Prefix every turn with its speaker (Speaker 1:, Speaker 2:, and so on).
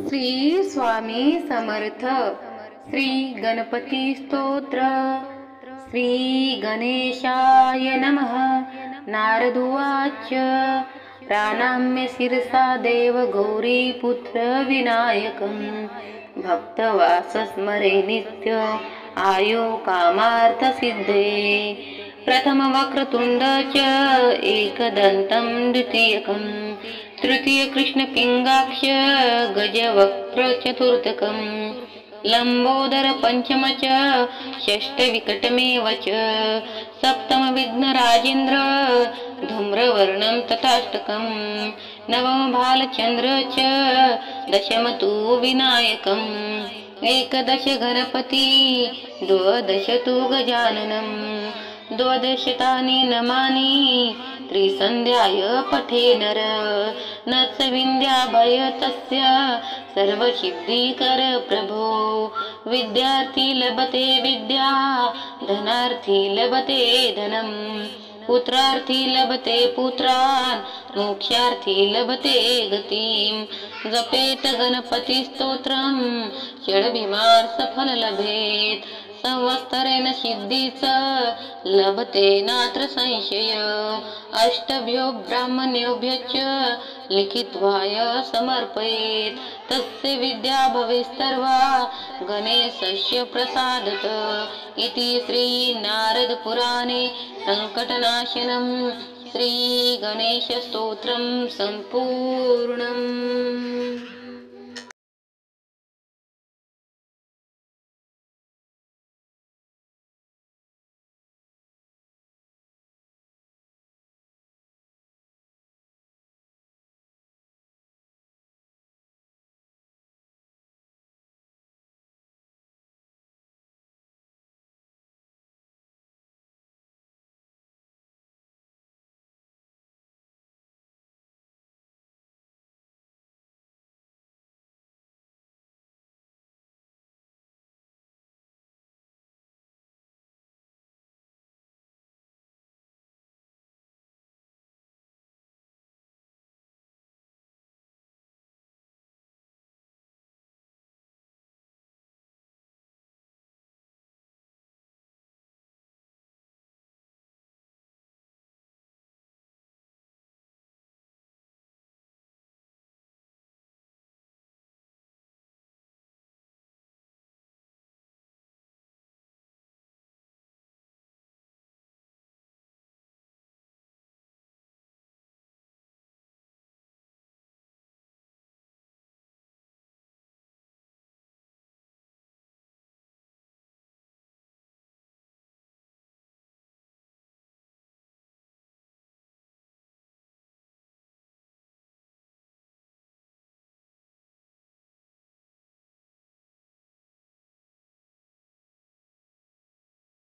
Speaker 1: श्री स्वामी समर्थ. श्री गणपती स्तोत्र. श्री गणेशाय नमः. नारद उवाच प्राणाम्य शिरसा देव गौरीपुत्र विनायकं भक्तवास स्मरे नित्य आयो कामार्थ सिद्धे. प्रथम वक्रतुंड च एकदन्तं द्वितीयकं तृतीय कृष्ण पिंगाक्ष गजवक्त्र चतुर्थकं लंबोदर पंचम च षष्ठ विकटमेव च सप्तम विघ्न राजेंद्र धूम्रवर्णं तथाष्टकं नवम भालचंद्र च दशम तु विनायकम् एकदश गणपति द्वादश तु गजाननं द्वादशतानि नमानि त्रिसंध्याय पठे नर नत्स विंध्याभय तस्य सर्वसिद्धिकर प्रभो. विद्यार्थी लभते विद्या धनार्थी लभते धनम पुत्रार्थी लभते पुत्रान् मोक्षार्थी लभते गतिं. जपेत गणपती स्तोत्रम षड्भिमार सफल लभेत संवत्सरेण सिद्धीच लभते नात्र संशय. अष्टभ्यो ब्राह्मणेभ्यश्च लिखित्वाय समर्पयेत् तस्य विद्या भवेत् सर्वा गणेशस्य प्रसादत. इति श्री नारद पुराणे संकटनाशनं श्री गणेश स्तोत्रं संपूर्णम्.